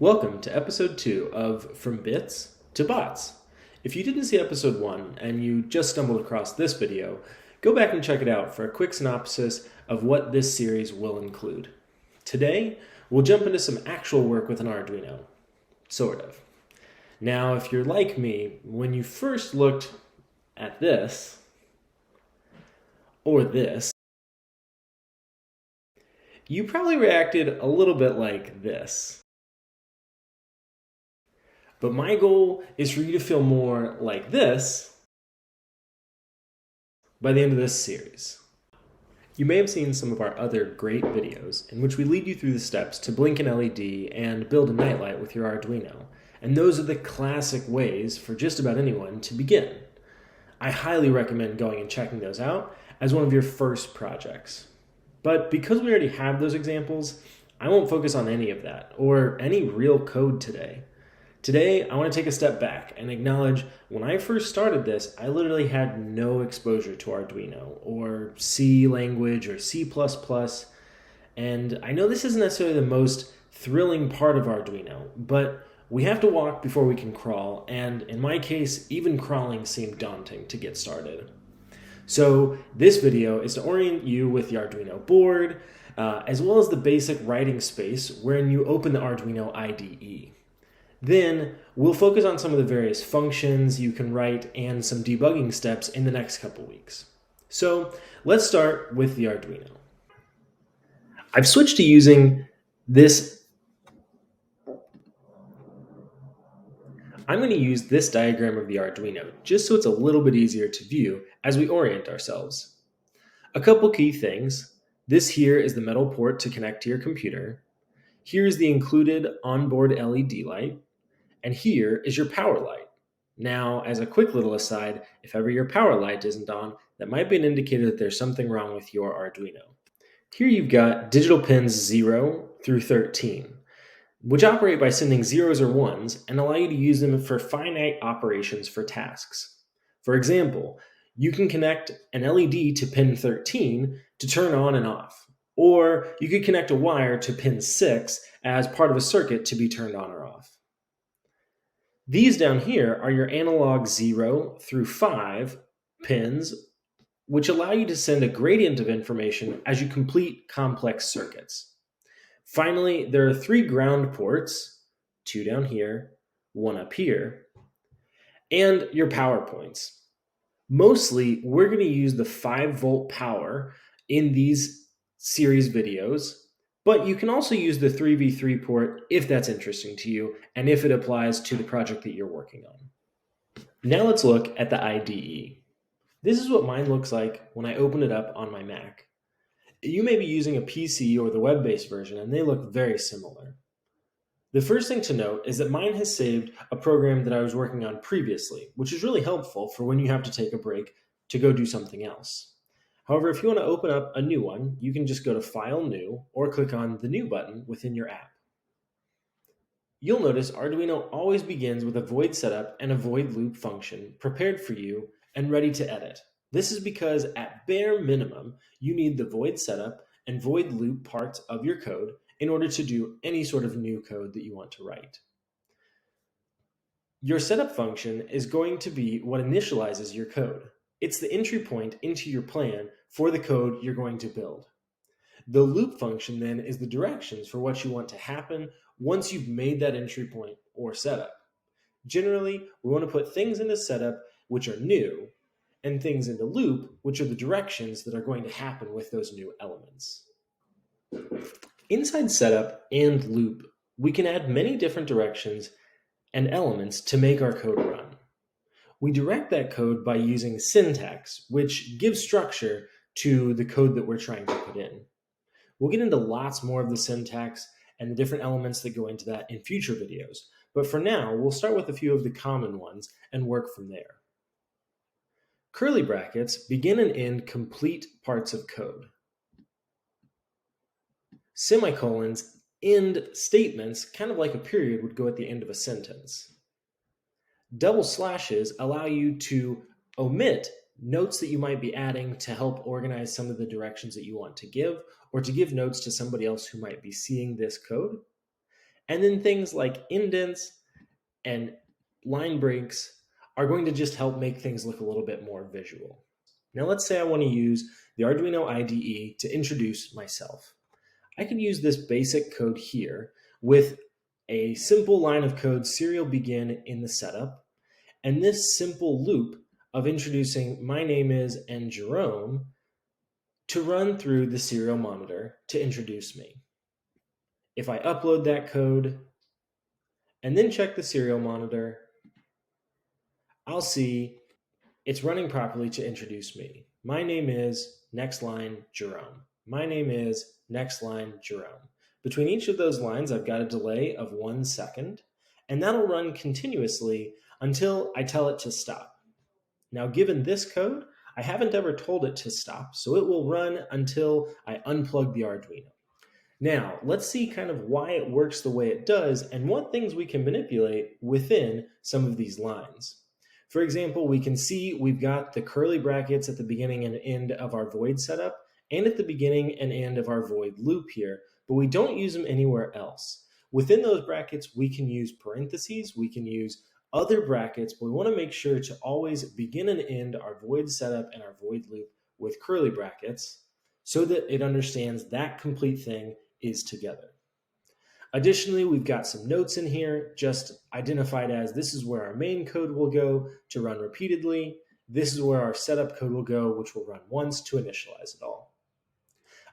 Welcome to episode 2 of From Bits to Bots. If you didn't see episode 1 and you just stumbled across this video, go back and check it out for a quick synopsis of what this series will include. Today, we'll jump into some actual work with an Arduino. Sort of. Now, if you're like me, when you first looked at this, or this, you probably reacted a little bit like this. But my goal is for you to feel more like this by the end of this series. You may have seen some of our other great videos in which we lead you through the steps to blink an LED and build a nightlight with your Arduino. And those are the classic ways for just about anyone to begin. I highly recommend going and checking those out as one of your first projects. But because we already have those examples, I won't focus on any of that or any real code today. Today, I want to take a step back and acknowledge when I first started this, I literally had no exposure to Arduino or C language or C++. And I know this isn't necessarily the most thrilling part of Arduino, but we have to walk before we can crawl. And in my case, even crawling seemed daunting to get started. So this video is to orient you with the Arduino board, as well as the basic writing space wherein you open the Arduino IDE. Then we'll focus on some of the various functions you can write and some debugging steps in the next couple weeks. So let's start with the Arduino. I've switched to using this. I'm going to use this diagram of the Arduino just so it's a little bit easier to view as we orient ourselves. A couple key things. This here is the metal port to connect to your computer. Here's the included onboard LED light. And here is your power light. Now, as a quick little aside, if ever your power light isn't on, that might be an indicator that there's something wrong with your Arduino. Here you've got digital pins 0 through 13, which operate by sending zeros or ones and allow you to use them for finite operations for tasks. For example, you can connect an LED to pin 13 to turn on and off, or you could connect a wire to pin 6 as part of a circuit to be turned on or off. These down here are your analog 0 through 5 pins, which allow you to send a gradient of information as you complete complex circuits. Finally, there are 3 ground ports, 2 down here, 1 up here, and your power points. Mostly, we're going to use the 5-volt power in these series videos, but you can also use the 3v3 port if that's interesting to you and if it applies to the project that you're working on. Now let's look at the IDE. This is what mine looks like when I open it up on my Mac. You may be using a PC or the web-based version, and they look very similar. The first thing to note is that mine has saved a program that I was working on previously, which is really helpful for when you have to take a break to go do something else. However, if you want to open up a new one, you can just go to File, New, or click on the New button within your app. You'll notice Arduino always begins with a void setup and a void loop function prepared for you and ready to edit. This is because at bare minimum, you need the void setup and void loop parts of your code in order to do any sort of new code that you want to write. Your setup function is going to be what initializes your code. It's the entry point into your plan for the code you're going to build. The loop function then is the directions for what you want to happen once you've made that entry point or setup. Generally, we want to put things into setup which are new and things into loop which are the directions that are going to happen with those new elements. Inside setup and loop, we can add many different directions and elements to make our code run. We direct that code by using syntax, which gives structure to the code that we're trying to put in. We'll get into lots more of the syntax and the different elements that go into that in future videos, but for now, we'll start with a few of the common ones and work from there. Curly brackets begin and end complete parts of code. Semicolons end statements, kind of like a period would go at the end of a sentence. Double slashes allow you to omit notes that you might be adding to help organize some of the directions that you want to give, or to give notes to somebody else who might be seeing this code. And then things like indents and line breaks are going to just help make things look a little bit more visual. Now let's say I want to use the Arduino IDE to introduce myself. I can use this basic code here with a simple line of code serial begin in the setup, and this simple loop of introducing my name is and Jerome to run through the serial monitor to introduce me. If I upload that code and then check the serial monitor, I'll see it's running properly to introduce me. My name is, next line, Jerome. My name is, next line, Jerome. Between each of those lines, I've got a delay of 1 second, and that'll run continuously until I tell it to stop. Now, given this code, I haven't ever told it to stop, so it will run until I unplug the Arduino. Now, let's see kind of why it works the way it does and what things we can manipulate within some of these lines. For example, we can see we've got the curly brackets at the beginning and end of our void setup and at the beginning and end of our void loop here, but we don't use them anywhere else. Within those brackets, we can use parentheses, we can use other brackets, but we want to make sure to always begin and end our void setup and our void loop with curly brackets so that it understands that complete thing is together. Additionally, we've got some notes in here just identified as this is where our main code will go to run repeatedly. This is where our setup code will go, which will run once to initialize it all.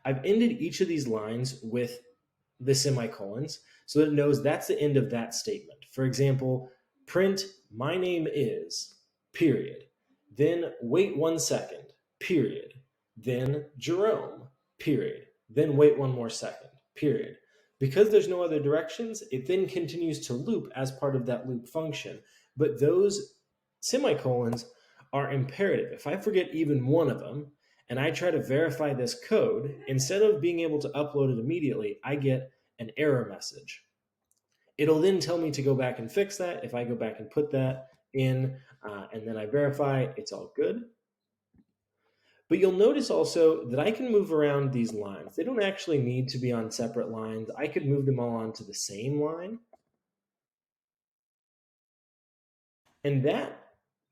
I've ended each of these lines with the semicolons so that it knows that's the end of that statement. For example, print my name is, period. Then wait 1 second, period. Then Jerome, period. Then wait 1 more second, period. Because there's no other directions, it then continues to loop as part of that loop function. But those semicolons are imperative. If I forget even one of them and I try to verify this code, instead of being able to upload it immediately, I get an error message. It'll then tell me to go back and fix that. If I go back and put that in and then I verify, it's all good. But you'll notice also that I can move around these lines. They don't actually need to be on separate lines. I could move them all onto the same line. And that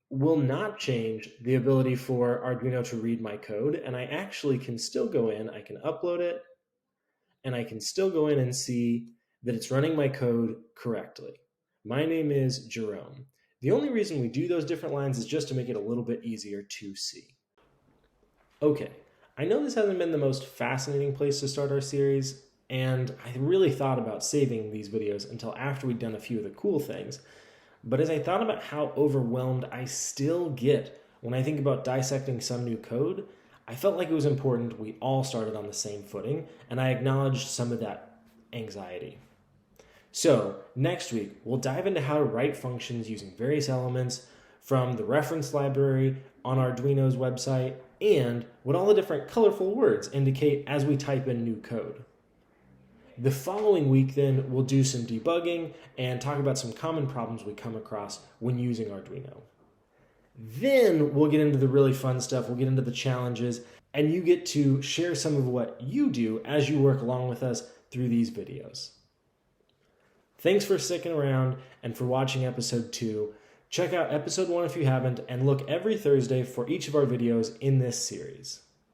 will not change the ability for Arduino to read my code. And I actually can still go in, I can upload it, and I can still go in and see that it's running my code correctly. My name is Jerome. The only reason we do those different lines is just to make it a little bit easier to see. Okay, I know this hasn't been the most fascinating place to start our series, and I really thought about saving these videos until after we'd done a few of the cool things. But as I thought about how overwhelmed I still get when I think about dissecting some new code, I felt like it was important we all started on the same footing, and I acknowledged some of that anxiety. So next week, we'll dive into how to write functions using various elements from the reference library on Arduino's website and what all the different colorful words indicate as we type in new code. The following week then, we'll do some debugging and talk about some common problems we come across when using Arduino. Then we'll get into the really fun stuff, we'll get into the challenges, and you get to share some of what you do as you work along with us through these videos. Thanks for sticking around and for watching episode 2. Check out episode 1 if you haven't, and look every Thursday for each of our videos in this series.